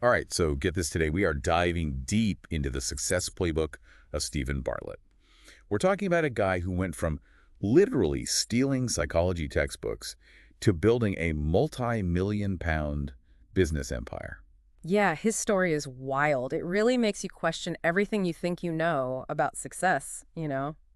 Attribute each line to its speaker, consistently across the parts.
Speaker 1: All right, so get this today. We are diving deep into the success playbook of Stephen Bartlett. We're talking about a guy who went from literally stealing psychology textbooks to building a multi-million pound business empire.
Speaker 2: Yeah, his story is wild. It really makes you question everything you think you know about success.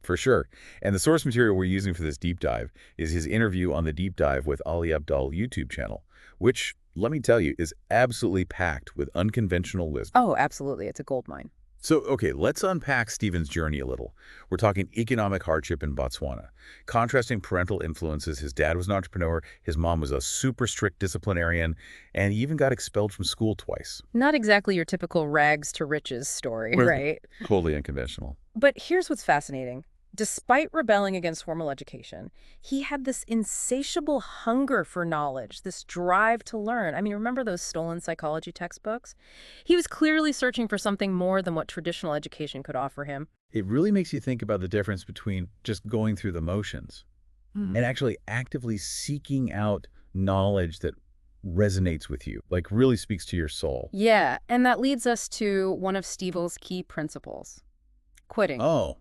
Speaker 1: For sure. And the source material we're using for this deep dive is his interview on the Deep Dive with Ali Abdaal YouTube channel, which, let me tell you, is absolutely packed with unconventional wisdom.
Speaker 2: Oh, absolutely. It's a gold mine.
Speaker 1: So, okay, let's unpack Stephen's journey a little. We're talking economic hardship in Botswana, contrasting parental influences. His dad was an entrepreneur, his mom was a super strict disciplinarian, and he even got expelled from school twice.
Speaker 2: Not exactly your typical rags to riches story,
Speaker 1: Right.
Speaker 2: right?
Speaker 1: Totally unconventional.
Speaker 2: But here's what's fascinating. Despite rebelling against formal education, he had this insatiable hunger for knowledge, this drive to learn. I mean, remember those stolen psychology textbooks? He was clearly searching for something more than what traditional education could offer him.
Speaker 1: It really makes you think about the difference between just going through the motions and actually actively seeking out knowledge that resonates with you, like really speaks to your soul.
Speaker 2: Yeah, and that leads us to one of Stievel's key principles, quitting.
Speaker 1: Oh,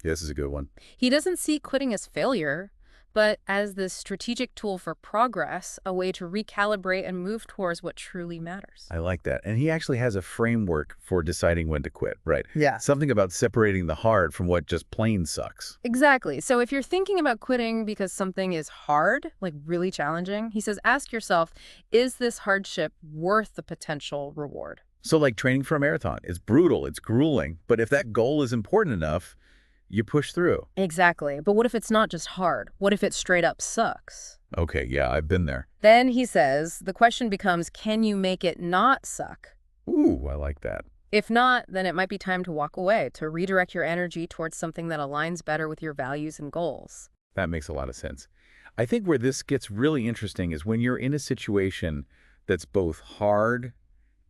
Speaker 1: yeah, this is a good one.
Speaker 2: He doesn't see quitting as failure, but as this strategic tool for progress, a way to recalibrate and move towards what truly matters.
Speaker 1: I like that. And he actually has a framework for deciding when to quit, right?
Speaker 2: Yeah.
Speaker 1: Something about separating the hard from what just plain sucks.
Speaker 2: Exactly. So if you're thinking about quitting because something is hard, like really challenging, he says, ask yourself, is this hardship worth the potential reward?
Speaker 1: So like training for a marathon, it's brutal, it's grueling, but if that goal is important enough, you push through.
Speaker 2: Exactly. But what if it's not just hard? What if it straight up sucks?
Speaker 1: Okay, yeah, I've been there.
Speaker 2: Then he says, the question becomes, can you make it not suck?
Speaker 1: Ooh, I like that.
Speaker 2: If not, then it might be time to walk away, to redirect your energy towards something that aligns better with your values and goals.
Speaker 1: That makes a lot of sense. I think where this gets really interesting is when you're in a situation that's both hard,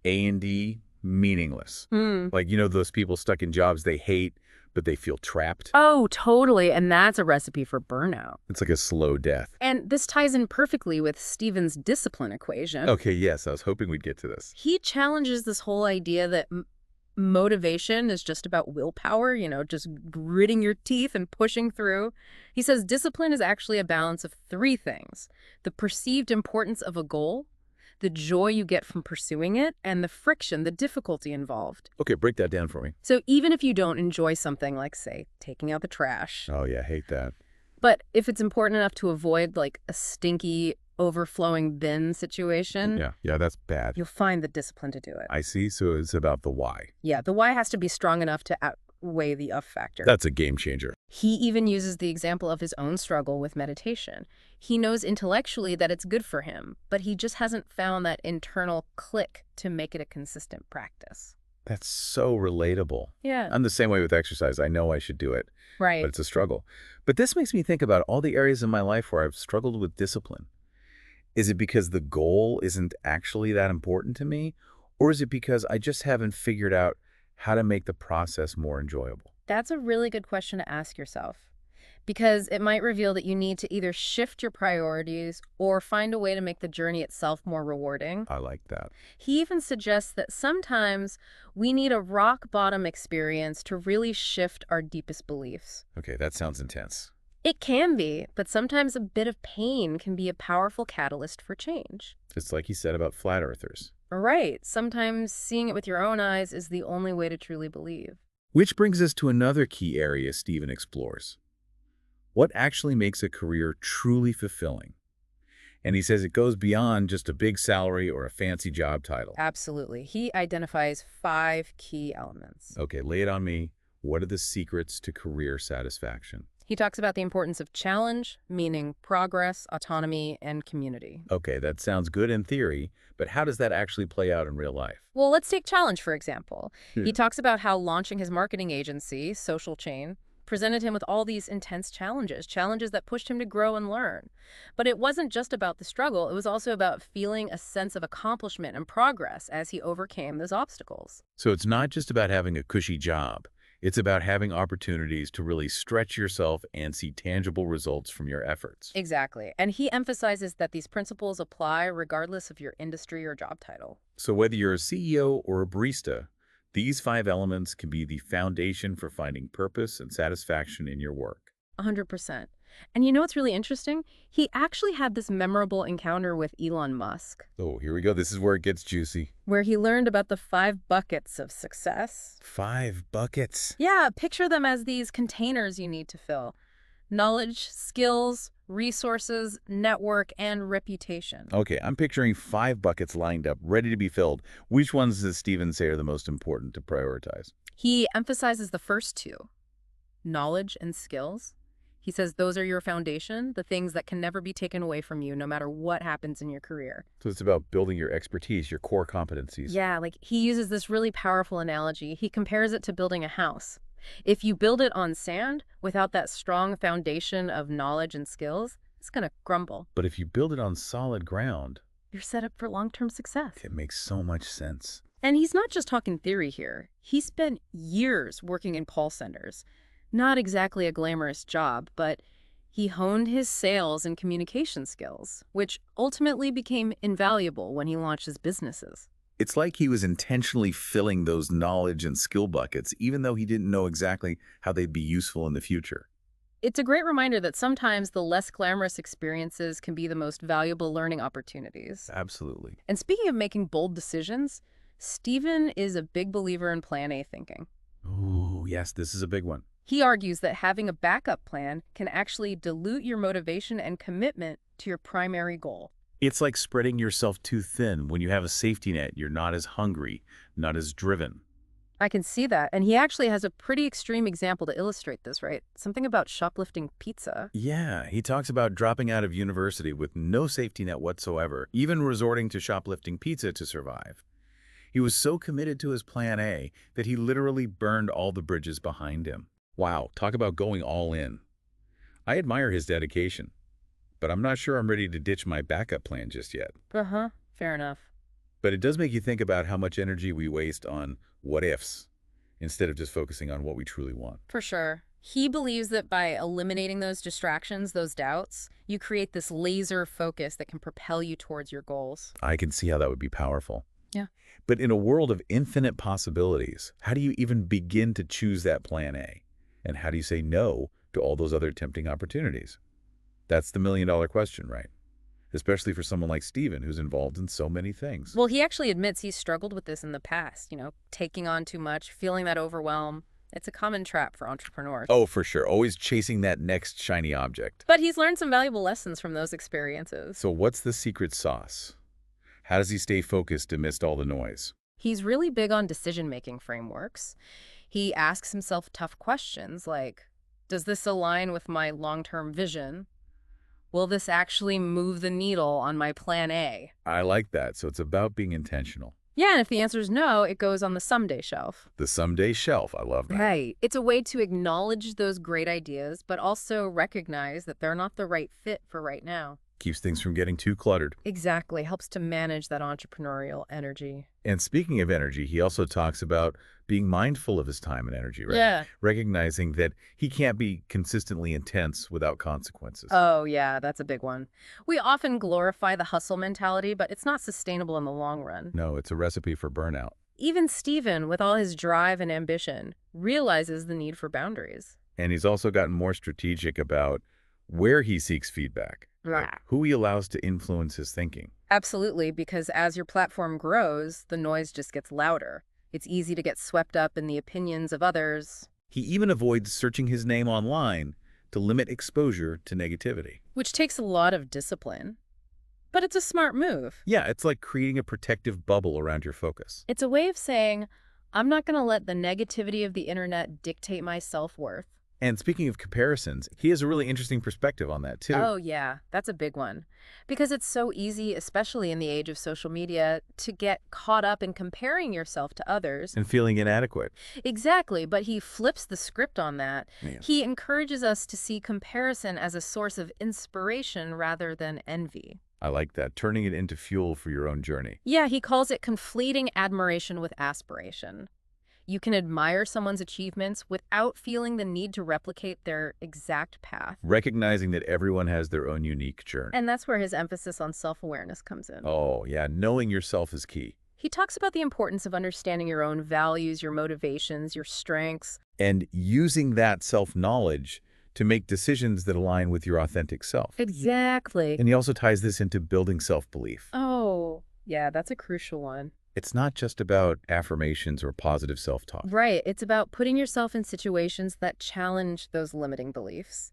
Speaker 1: A&D, meaningless. Like, those people stuck in jobs they hate, but they feel trapped.
Speaker 2: Oh, totally. And that's a recipe for burnout.
Speaker 1: It's like a slow death.
Speaker 2: And this ties in perfectly with Stephen's discipline equation.
Speaker 1: Okay, yes, I was hoping we'd get to this.
Speaker 2: He challenges this whole idea that motivation is just about willpower, just gritting your teeth and pushing through. He says discipline is actually a balance of three things: the perceived importance of a goal, the joy you get from pursuing it, and the friction, the difficulty involved.
Speaker 1: Okay, break that down for me.
Speaker 2: So even if you don't enjoy something like, say, taking out the trash,
Speaker 1: Oh, yeah, hate that.
Speaker 2: but if it's important enough to avoid like a stinky, overflowing bin situation,
Speaker 1: Yeah, that's bad.
Speaker 2: you'll find the discipline to do it.
Speaker 1: I see, so it's about the why.
Speaker 2: Yeah, the why has to be strong enough to outweigh the up factor.
Speaker 1: That's a game changer.
Speaker 2: He even uses the example of his own struggle with meditation. He knows intellectually that it's good for him, but he just hasn't found that internal click to make it a consistent practice.
Speaker 1: That's so relatable.
Speaker 2: Yeah.
Speaker 1: I'm the same way with exercise. I know I should do it,
Speaker 2: Right.
Speaker 1: but it's a struggle. But this makes me think about all the areas in my life where I've struggled with discipline. Is it because the goal isn't actually that important to me? Or is it because I just haven't figured out how to make the process more enjoyable?
Speaker 2: That's a really good question to ask yourself, because it might reveal that you need to either shift your priorities or find a way to make the journey itself more rewarding.
Speaker 1: I like that.
Speaker 2: He even suggests that sometimes we need a rock bottom experience to really shift our deepest beliefs.
Speaker 1: Okay, that sounds intense.
Speaker 2: It can be, but sometimes a bit of pain can be a powerful catalyst for change.
Speaker 1: It's like he said about flat earthers.
Speaker 2: Right. Sometimes seeing it with your own eyes is the only way to truly believe.
Speaker 1: Which brings us to another key area Stephen explores. What actually makes a career truly fulfilling? And he says it goes beyond just a big salary or a fancy job title.
Speaker 2: Absolutely. He identifies 5 key elements.
Speaker 1: Okay, lay it on me. What are the secrets to career satisfaction?
Speaker 2: He talks about the importance of challenge, meaning progress, autonomy, and community.
Speaker 1: Okay, that sounds good in theory, but how does that actually play out in real life?
Speaker 2: Well, let's take challenge, for example.
Speaker 1: Yeah.
Speaker 2: He talks about how launching his marketing agency, Social Chain, presented him with all these intense challenges that pushed him to grow and learn. But it wasn't just about the struggle. It was also about feeling a sense of accomplishment and progress as he overcame those obstacles.
Speaker 1: So it's not just about having a cushy job. It's about having opportunities to really stretch yourself and see tangible results from your efforts.
Speaker 2: Exactly. And he emphasizes that these principles apply regardless of your industry or job title.
Speaker 1: So whether you're a CEO or a barista, these 5 elements can be the foundation for finding purpose and satisfaction in your work.
Speaker 2: 100%. And you know what's really interesting? He actually had this memorable encounter with Elon Musk,
Speaker 1: Oh, here we go. This is where it gets juicy.
Speaker 2: where he learned about the 5 buckets of success.
Speaker 1: 5 buckets.
Speaker 2: Yeah, picture them as these containers you need to fill: knowledge, skills, resources, network, and reputation.
Speaker 1: Okay, I'm picturing 5 buckets lined up, ready to be filled. Which ones does Steven say are the most important to prioritize?
Speaker 2: He emphasizes the first two, knowledge and skills. He says those are your foundation, the things that can never be taken away from you no matter what happens in your career.
Speaker 1: So it's about building your expertise, your core competencies.
Speaker 2: Yeah, like he uses this really powerful analogy. He compares it to building a house. If you build it on sand without that strong foundation of knowledge and skills, it's going to crumble.
Speaker 1: But if you build it on solid ground,
Speaker 2: You're set up for long-term success.
Speaker 1: it makes so much sense.
Speaker 2: And he's not just talking theory here. He spent years working in call centers. Not exactly a glamorous job, but he honed his sales and communication skills, which ultimately became invaluable when he launched his businesses.
Speaker 1: It's like he was intentionally filling those knowledge and skill buckets, even though he didn't know exactly how they'd be useful in the future.
Speaker 2: It's a great reminder that sometimes the less glamorous experiences can be the most valuable learning opportunities.
Speaker 1: Absolutely.
Speaker 2: And speaking of making bold decisions, Stephen is a big believer in Plan A thinking.
Speaker 1: Ooh, yes, this is a big one.
Speaker 2: He argues that having a backup plan can actually dilute your motivation and commitment to your primary goal.
Speaker 1: It's like spreading yourself too thin. When you have a safety net, you're not as hungry, not as driven.
Speaker 2: I can see that. And he actually has a pretty extreme example to illustrate this, right? Something about shoplifting pizza.
Speaker 1: Yeah, he talks about dropping out of university with no safety net whatsoever, even resorting to shoplifting pizza to survive. He was so committed to his plan A that he literally burned all the bridges behind him. Wow, talk about going all in. I admire his dedication, but I'm not sure I'm ready to ditch my backup plan just yet.
Speaker 2: Uh-huh. Fair enough.
Speaker 1: But it does make you think about how much energy we waste on what-ifs instead of just focusing on what we truly want.
Speaker 2: For sure. He believes that by eliminating those distractions, those doubts, you create this laser focus that can propel you towards your goals.
Speaker 1: I can see how that would be powerful.
Speaker 2: Yeah.
Speaker 1: But in a world of infinite possibilities, how do you even begin to choose that plan A? And how do you say no to all those other tempting opportunities? That's the million-dollar question, right? Especially for someone like Steven, who's involved in so many things.
Speaker 2: Well, he actually admits he's struggled with this in the past, taking on too much, feeling that overwhelm. It's a common trap for entrepreneurs.
Speaker 1: Oh, for sure. Always chasing that next shiny object.
Speaker 2: But he's learned some valuable lessons from those experiences.
Speaker 1: So what's the secret sauce? How does he stay focused amidst all the noise?
Speaker 2: He's really big on decision-making frameworks. He asks himself tough questions like, does this align with my long-term vision? Will this actually move the needle on my plan A?
Speaker 1: I like that. So it's about being intentional.
Speaker 2: Yeah, and if the answer is no, it goes on the someday shelf.
Speaker 1: The someday shelf. I love that.
Speaker 2: Right. It's a way to acknowledge those great ideas, but also recognize that they're not the right fit for right now.
Speaker 1: Keeps things from getting too cluttered.
Speaker 2: Exactly. Helps to manage that entrepreneurial energy.
Speaker 1: And speaking of energy, he also talks about being mindful of his time and energy, right?
Speaker 2: Yeah.
Speaker 1: Recognizing that he can't be consistently intense without consequences.
Speaker 2: Oh, yeah, that's a big one. We often glorify the hustle mentality, but it's not sustainable in the long run.
Speaker 1: No, it's a recipe for burnout.
Speaker 2: Even Stephen, with all his drive and ambition, realizes the need for boundaries.
Speaker 1: And he's also gotten more strategic about where he seeks feedback,
Speaker 2: Right.
Speaker 1: who he allows to influence his thinking.
Speaker 2: Absolutely, because as your platform grows, the noise just gets louder. It's easy to get swept up in the opinions of others,
Speaker 1: He even avoids searching his name online to limit exposure to negativity.
Speaker 2: which takes a lot of discipline. But it's a smart move.
Speaker 1: Yeah, it's like creating a protective bubble around your focus.
Speaker 2: It's a way of saying, I'm not going to let the negativity of the internet dictate my self-worth.
Speaker 1: And speaking of comparisons, he has a really interesting perspective on that, too.
Speaker 2: Oh, yeah, that's a big one. Because it's so easy, especially in the age of social media, to get caught up in comparing yourself to others.
Speaker 1: And feeling inadequate.
Speaker 2: Exactly, but he flips the script on that.
Speaker 1: Yeah.
Speaker 2: He encourages us to see comparison as a source of inspiration rather than envy.
Speaker 1: I like that, turning it into fuel for your own journey.
Speaker 2: Yeah, he calls it conflating admiration with aspiration. You can admire someone's achievements without feeling the need to replicate their exact path.
Speaker 1: Recognizing that everyone has their own unique journey.
Speaker 2: And that's where his emphasis on self-awareness comes in.
Speaker 1: Oh, yeah, knowing yourself is key.
Speaker 2: He talks about the importance of understanding your own values, your motivations, your strengths.
Speaker 1: And using that self-knowledge to make decisions that align with your authentic self.
Speaker 2: Exactly.
Speaker 1: And he also ties this into building self-belief.
Speaker 2: Oh, yeah, that's a crucial one.
Speaker 1: It's not just about affirmations or positive self-talk.
Speaker 2: Right. It's about putting yourself in situations that challenge those limiting beliefs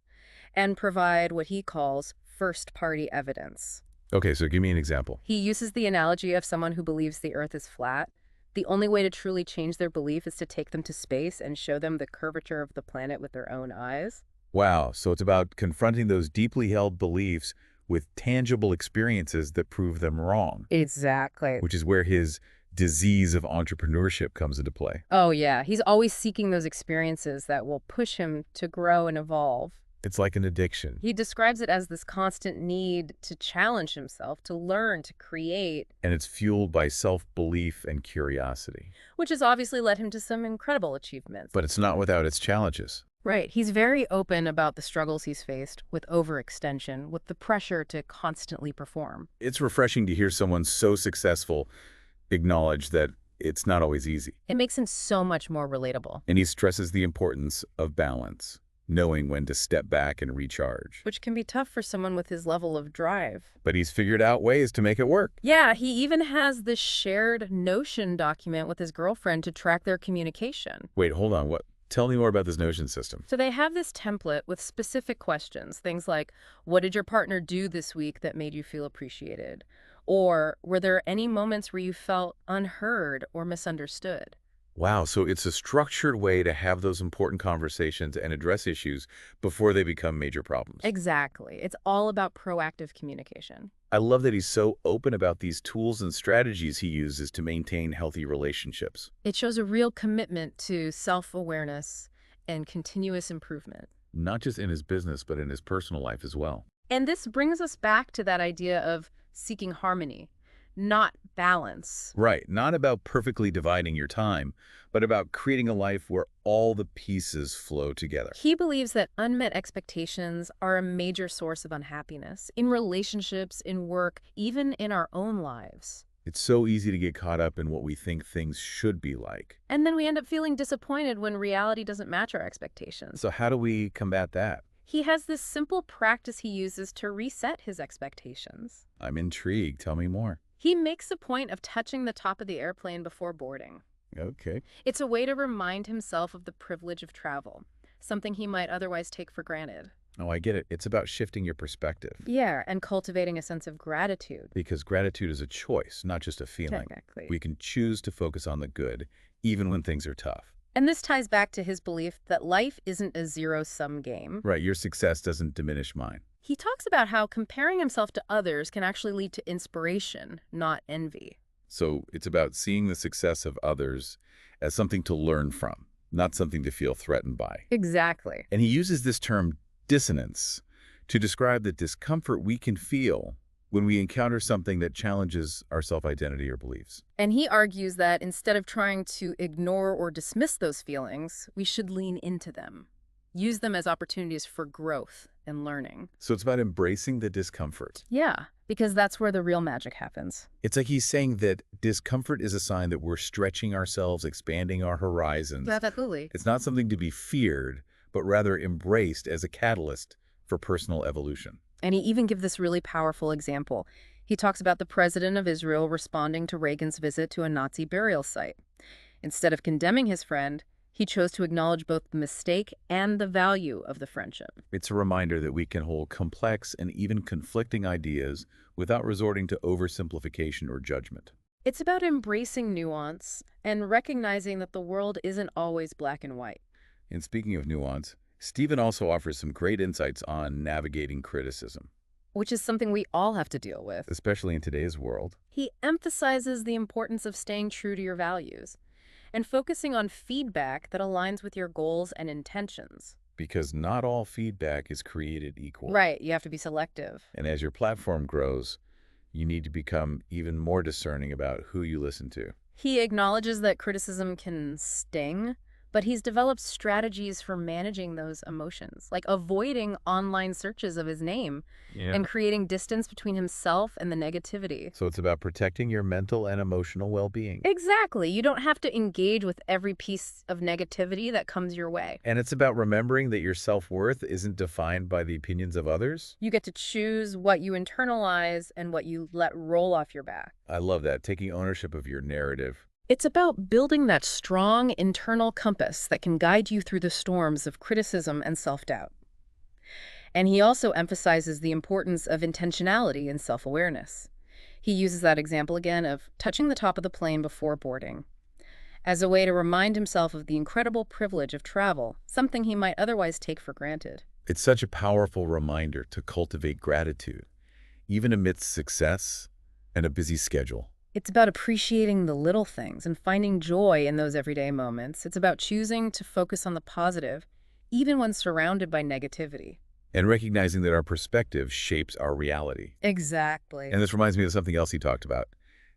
Speaker 2: and provide what he calls first-party evidence.
Speaker 1: Okay, so give me an example.
Speaker 2: He uses the analogy of someone who believes the Earth is flat. The only way to truly change their belief is to take them to space and show them the curvature of the planet with their own eyes.
Speaker 1: Wow, so it's about confronting those deeply held beliefs with tangible experiences that prove them wrong,
Speaker 2: Exactly.
Speaker 1: which is where his disease of entrepreneurship comes into play.
Speaker 2: Oh, yeah. He's always seeking those experiences that will push him to grow and evolve.
Speaker 1: It's like an addiction.
Speaker 2: He describes it as this constant need to challenge himself, to learn, to create.
Speaker 1: And it's fueled by self-belief and curiosity.
Speaker 2: Which has obviously led him to some incredible achievements.
Speaker 1: But it's not without its challenges.
Speaker 2: Right. He's very open about the struggles he's faced with overextension, with the pressure to constantly perform.
Speaker 1: It's refreshing to hear someone so successful acknowledge that it's not always easy.
Speaker 2: It makes him so much more relatable.
Speaker 1: And he stresses the importance of balance, knowing when to step back and recharge.
Speaker 2: Which can be tough for someone with his level of drive.
Speaker 1: But he's figured out ways to make it work.
Speaker 2: Yeah, he even has this shared Notion document with his girlfriend to track their communication.
Speaker 1: Wait, hold on. What? Tell me more about this Notion system.
Speaker 2: So they have this template with specific questions, things like, what did your partner do this week that made you feel appreciated? Or were there any moments where you felt unheard or misunderstood?
Speaker 1: Wow, so it's a structured way to have those important conversations and address issues before they become major problems.
Speaker 2: Exactly. It's all about proactive communication.
Speaker 1: I love that he's so open about these tools and strategies he uses to maintain healthy relationships.
Speaker 2: It shows a real commitment to self-awareness and continuous improvement.
Speaker 1: Not just in his business, but in his personal life as well.
Speaker 2: And this brings us back to that idea of seeking harmony, not balance.
Speaker 1: Right, not about perfectly dividing your time, but about creating a life where all the pieces flow together.
Speaker 2: He believes that unmet expectations are a major source of unhappiness in relationships, in work, even in our own lives.
Speaker 1: It's so easy to get caught up in what we think things should be like.
Speaker 2: And then we end up feeling disappointed when reality doesn't match our expectations.
Speaker 1: So how do we combat that?
Speaker 2: He has this simple practice he uses to reset his expectations.
Speaker 1: I'm intrigued. Tell me more.
Speaker 2: He makes a point of touching the top of the airplane before boarding.
Speaker 1: Okay.
Speaker 2: It's a way to remind himself of the privilege of travel, something he might otherwise take for granted.
Speaker 1: Oh, I get it. It's about shifting your perspective.
Speaker 2: Yeah, and cultivating a sense of gratitude.
Speaker 1: Because gratitude is a choice, not just a feeling.
Speaker 2: Exactly.
Speaker 1: We can choose to focus on the good, even when things are tough.
Speaker 2: And this ties back to his belief that life isn't a zero-sum game.
Speaker 1: Right, your success doesn't diminish mine.
Speaker 2: He talks about how comparing himself to others can actually lead to inspiration, not envy.
Speaker 1: So it's about seeing the success of others as something to learn from, not something to feel threatened by.
Speaker 2: Exactly.
Speaker 1: And he uses this term dissonance to describe the discomfort we can feel when we encounter something that challenges our self-identity or beliefs.
Speaker 2: And he argues that instead of trying to ignore or dismiss those feelings, we should lean into them, use them as opportunities for growth and learning.
Speaker 1: So it's about embracing the discomfort.
Speaker 2: Yeah, because that's where the real magic happens.
Speaker 1: It's like he's saying that discomfort is a sign that we're stretching ourselves, expanding our horizons.
Speaker 2: Absolutely.
Speaker 1: It's not something to be feared, but rather embraced as a catalyst for personal evolution.
Speaker 2: And he even gives this really powerful example. He talks about the president of Israel responding to Reagan's visit to a Nazi burial site. Instead of condemning his friend, he chose to acknowledge both the mistake and the value of the friendship.
Speaker 1: It's a reminder that we can hold complex and even conflicting ideas without resorting to oversimplification or judgment.
Speaker 2: It's about embracing nuance and recognizing that the world isn't always black and white.
Speaker 1: And speaking of nuance, Stephen also offers some great insights on navigating criticism,
Speaker 2: Which is something we all have to deal with.
Speaker 1: especially in today's world.
Speaker 2: He emphasizes the importance of staying true to your values and focusing on feedback that aligns with your goals and intentions.
Speaker 1: Because not all feedback is created equal.
Speaker 2: Right, you have to be selective.
Speaker 1: And as your platform grows, you need to become even more discerning about who you listen to.
Speaker 2: He acknowledges that criticism can sting, but he's developed strategies for managing those emotions, like avoiding online searches of his name
Speaker 1: Yeah.
Speaker 2: and creating distance between himself and the negativity.
Speaker 1: So it's about protecting your mental and emotional well-being.
Speaker 2: Exactly. You don't have to engage with every piece of negativity that comes your way.
Speaker 1: And it's about remembering that your self-worth isn't defined by the opinions of others.
Speaker 2: You get to choose what you internalize and what you let roll off your back.
Speaker 1: I love that, taking ownership of your narrative.
Speaker 2: It's about building that strong internal compass that can guide you through the storms of criticism and self-doubt. And he also emphasizes the importance of intentionality and self-awareness. He uses that example again of touching the top of the plane before boarding as a way to remind himself of the incredible privilege of travel, something he might otherwise take for granted.
Speaker 1: It's such a powerful reminder to cultivate gratitude, even amidst success and a busy schedule.
Speaker 2: It's about appreciating the little things and finding joy in those everyday moments. It's about choosing to focus on the positive, even when surrounded by negativity.
Speaker 1: And recognizing that our perspective shapes our reality.
Speaker 2: Exactly.
Speaker 1: And this reminds me of something else he talked about,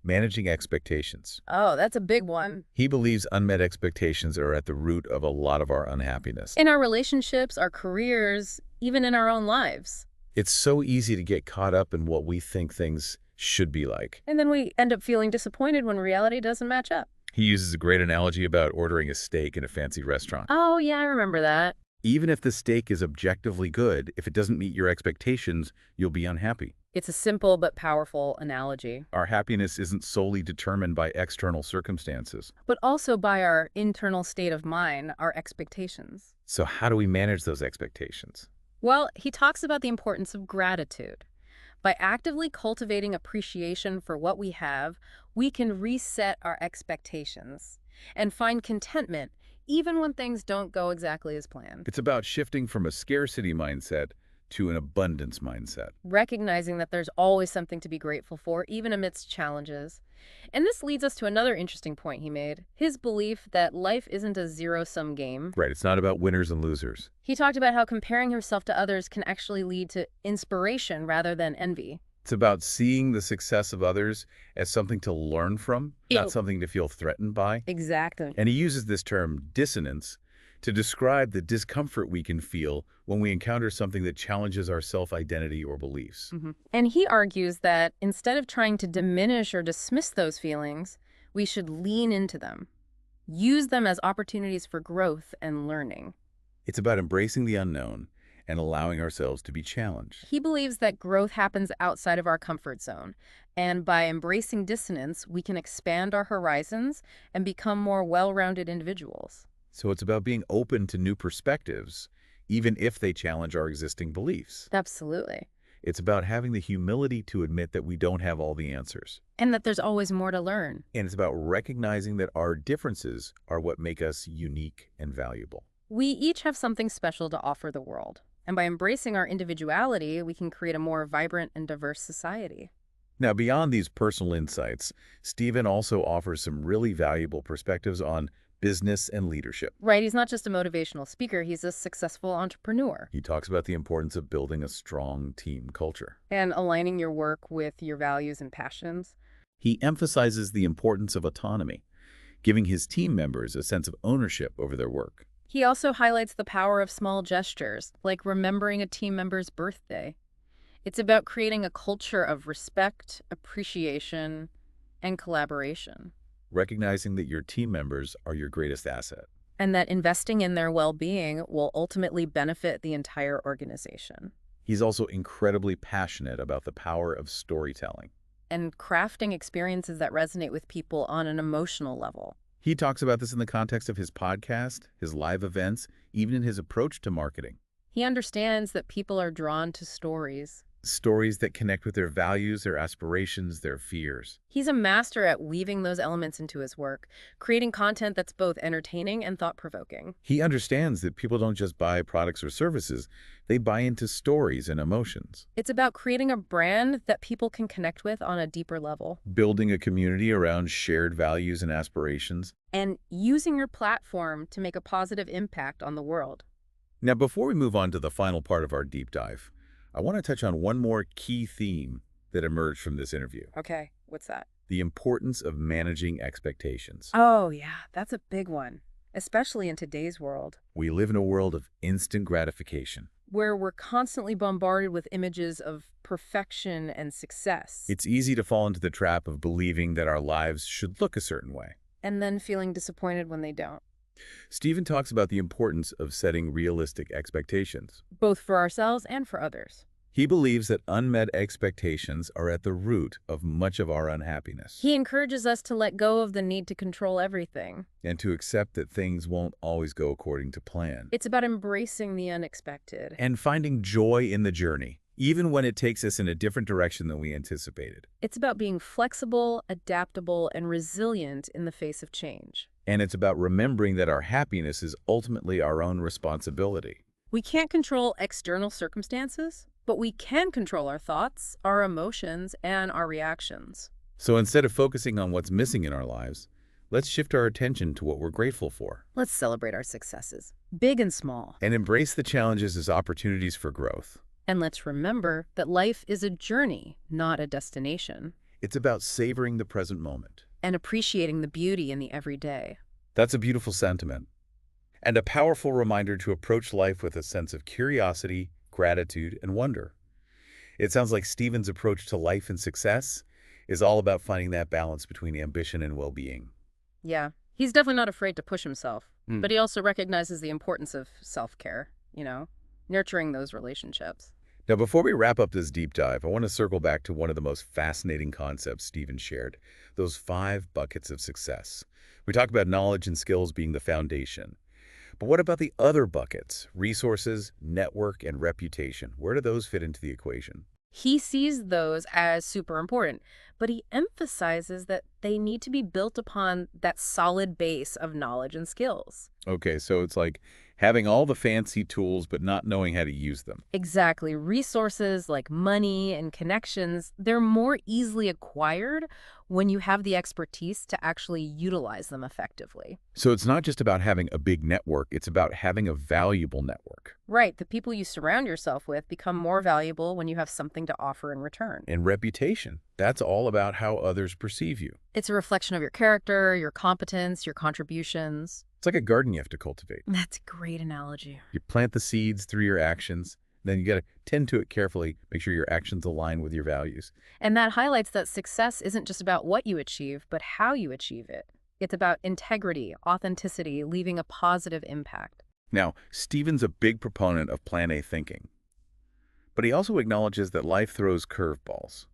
Speaker 1: managing expectations.
Speaker 2: Oh, that's a big one.
Speaker 1: He believes unmet expectations are at the root of a lot of our unhappiness.
Speaker 2: In our relationships, our careers, even in our own lives.
Speaker 1: It's so easy to get caught up in what we think things should be like.
Speaker 2: And then we end up feeling disappointed when reality doesn't match up.
Speaker 1: He uses a great analogy about ordering a steak in a fancy restaurant.
Speaker 2: Oh, yeah, I remember that.
Speaker 1: Even if the steak is objectively good, if it doesn't meet your expectations, you'll be unhappy.
Speaker 2: It's a simple but powerful analogy,
Speaker 1: Our happiness isn't solely determined by external circumstances.
Speaker 2: but also by our internal state of mind, our expectations.
Speaker 1: So how do we manage those expectations?
Speaker 2: Well, he talks about the importance of gratitude. By actively cultivating appreciation for what we have, we can reset our expectations and find contentment even when things don't go exactly as planned.
Speaker 1: It's about shifting from a scarcity mindset to an abundance mindset.
Speaker 2: Recognizing that there's always something to be grateful for, even amidst challenges. And this leads us to another interesting point he made, his belief that life isn't a zero-sum game.
Speaker 1: Right, it's not about winners and losers.
Speaker 2: He talked about how comparing himself to others can actually lead to inspiration rather than envy.
Speaker 1: It's about seeing the success of others as something to learn from,
Speaker 2: Ew.
Speaker 1: not something to feel threatened by.
Speaker 2: Exactly.
Speaker 1: And he uses this term dissonance to describe the discomfort we can feel when we encounter something that challenges our self-identity or beliefs.
Speaker 2: And he argues that instead of trying to diminish or dismiss those feelings, we should lean into them. Use them as opportunities for growth and learning.
Speaker 1: It's about embracing the unknown and allowing ourselves to be challenged.
Speaker 2: He believes that growth happens outside of our comfort zone, and by embracing dissonance, we can expand our horizons and become more well-rounded individuals.
Speaker 1: So it's about being open to new perspectives, even if they challenge our existing beliefs.
Speaker 2: Absolutely.
Speaker 1: It's about having the humility to admit that we don't have all the answers.
Speaker 2: And that there's always more to learn.
Speaker 1: And it's about recognizing that our differences are what make us unique and valuable.
Speaker 2: We each have something special to offer the world. And by embracing our individuality, we can create a more vibrant and diverse society.
Speaker 1: Now, beyond these personal insights, Stephen also offers some really valuable perspectives on business and leadership.
Speaker 2: Right, he's not just a motivational speaker, he's a successful entrepreneur.
Speaker 1: He talks about the importance of building a strong team culture.
Speaker 2: And aligning your work with your values and passions.
Speaker 1: He emphasizes the importance of autonomy, giving his team members a sense of ownership over their work.
Speaker 2: He also highlights the power of small gestures, like remembering a team member's birthday. It's about creating a culture of respect, appreciation, and collaboration.
Speaker 1: Recognizing that your team members are your greatest asset.
Speaker 2: And that investing in their well-being will ultimately benefit the entire organization.
Speaker 1: He's also incredibly passionate about the power of storytelling.
Speaker 2: And crafting experiences that resonate with people on an emotional level.
Speaker 1: He talks about this in the context of his podcast, his live events, even in his approach to marketing.
Speaker 2: He understands that people are drawn to stories.
Speaker 1: Stories that connect with their values, their aspirations, their fears.
Speaker 2: He's a master at weaving those elements into his work, creating content that's both entertaining and thought-provoking.
Speaker 1: He understands that people don't just buy products or services, they buy into stories and emotions.
Speaker 2: It's about creating a brand that people can connect with on a deeper level.
Speaker 1: Building a community around shared values and aspirations.
Speaker 2: And using your platform to make a positive impact on the world.
Speaker 1: Now, before we move on to the final part of our deep dive, I want to touch on one more key theme that emerged from this interview.
Speaker 2: Okay, what's that?
Speaker 1: the importance of managing expectations.
Speaker 2: Oh, yeah, that's a big one, especially in today's world,
Speaker 1: We live in a world of instant gratification.
Speaker 2: where we're constantly bombarded with images of perfection and success,
Speaker 1: It's easy to fall into the trap of believing that our lives should look a certain way.
Speaker 2: and then feeling disappointed when they don't,
Speaker 1: Stephen talks about the importance of setting realistic expectations.
Speaker 2: both for ourselves and for others.
Speaker 1: He believes that unmet expectations are at the root of much of our unhappiness,
Speaker 2: He encourages us to let go of the need to control everything.
Speaker 1: and to accept that things won't always go according to plan,
Speaker 2: It's about embracing the unexpected.
Speaker 1: and finding joy in the journey, even when it takes us in a different direction than we anticipated.
Speaker 2: It's about being flexible, adaptable, and resilient in the face of change.
Speaker 1: And it's about remembering that our happiness is ultimately our own responsibility.
Speaker 2: We can't control external circumstances, but we can control our thoughts, our emotions, and our reactions.
Speaker 1: So instead of focusing on what's missing in our lives, let's shift our attention to what we're grateful for
Speaker 2: Let's celebrate our successes, big and small.
Speaker 1: and embrace the challenges as opportunities for growth.
Speaker 2: And let's remember that life is a journey, not a destination,
Speaker 1: It's about savoring the present moment.
Speaker 2: and appreciating the beauty in the everyday.
Speaker 1: That's a beautiful sentiment, and a powerful reminder to approach life with a sense of curiosity, gratitude, and wonder. It sounds like Stephen's approach to life and success is all about finding that balance between ambition and well-being.
Speaker 2: Yeah, he's definitely not afraid to push himself,
Speaker 1: Mm.
Speaker 2: but he also recognizes the importance of self-care, nurturing those relationships.
Speaker 1: Now, before we wrap up this deep dive, I want to circle back to one of the most fascinating concepts Stephen shared, those 5 buckets of success. We talk about knowledge and skills being the foundation. But what about the other buckets? Resources, network, and reputation. Where do those fit into the equation?
Speaker 2: He sees those as super important, but he emphasizes that they need to be built upon that solid base of knowledge and skills.
Speaker 1: Okay, so it's like having all the fancy tools but not knowing how to use them.
Speaker 2: Exactly. Resources like money and connections, they're more easily acquired when you have the expertise to actually utilize them effectively.
Speaker 1: So it's not just about having a big network, it's about having a valuable network.
Speaker 2: Right. The people you surround yourself with become more valuable when you have something to offer in return.
Speaker 1: And reputation, that's all about how others perceive you.
Speaker 2: It's a reflection of your character, your competence, your contributions.
Speaker 1: It's like a garden you have to cultivate.
Speaker 2: That's a great analogy.
Speaker 1: You plant the seeds through your actions, then you got to tend to it carefully, make sure your actions align with your values.
Speaker 2: And that highlights that success isn't just about what you achieve, but how you achieve it. It's about integrity, authenticity, leaving a positive impact.
Speaker 1: Now, Stephen's a big proponent of Plan A thinking, but he also acknowledges that life throws curveballs.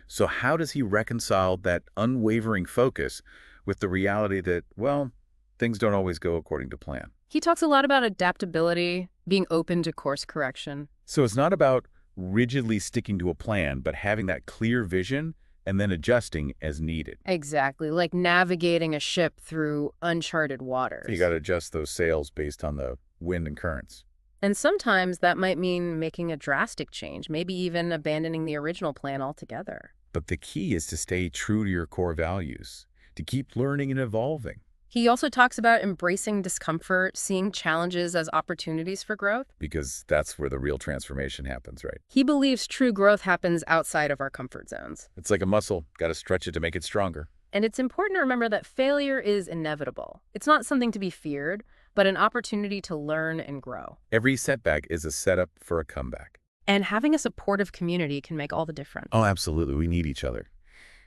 Speaker 1: So how does he reconcile that unwavering focus with the reality that, well, things don't always go according to plan?
Speaker 2: He talks a lot about adaptability, being open to course correction.
Speaker 1: So it's not about rigidly sticking to a plan, but having that clear vision and then adjusting as needed.
Speaker 2: Exactly, like navigating a ship through uncharted waters.
Speaker 1: You got to adjust those sails based on the wind and currents.
Speaker 2: And sometimes that might mean making a drastic change, maybe even abandoning the original plan altogether.
Speaker 1: But the key is to stay true to your core values, to keep learning and evolving.
Speaker 2: He also talks about embracing discomfort, seeing challenges as opportunities for growth.
Speaker 1: Because that's where the real transformation happens, right?
Speaker 2: He believes true growth happens outside of our comfort zones.
Speaker 1: It's like a muscle, got to stretch it to make it stronger.
Speaker 2: And it's important to remember that failure is inevitable. It's not something to be feared, but an opportunity to learn and grow.
Speaker 1: Every setback is a setup for a comeback.
Speaker 2: And having a supportive community can make all the difference.
Speaker 1: Oh, absolutely. We need each other.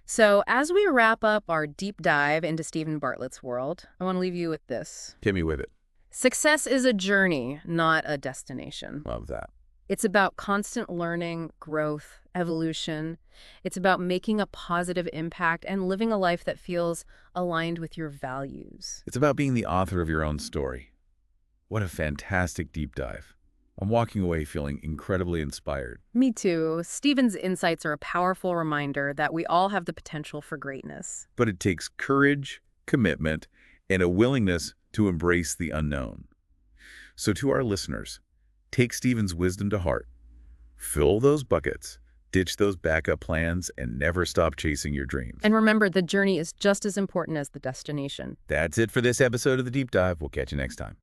Speaker 2: So as we wrap up our deep dive into Stephen Bartlett's world, I want to leave you with this.
Speaker 1: Hit me with it.
Speaker 2: Success is a journey, not a destination.
Speaker 1: Love that.
Speaker 2: It's about constant learning, growth, evolution. It's about making a positive impact and living a life that feels aligned with your values.
Speaker 1: It's about being the author of your own story. What a fantastic deep dive. I'm walking away feeling incredibly inspired.
Speaker 2: Me too. Stephen's insights are a powerful reminder that we all have the potential for greatness.
Speaker 1: But it takes courage, commitment, and a willingness to embrace the unknown. So to our listeners, take Stephen's wisdom to heart. Fill those buckets, ditch those backup plans, and never stop chasing your dreams.
Speaker 2: And remember, the journey is just as important as the destination.
Speaker 1: That's it for this episode of The Deep Dive. We'll catch you next time.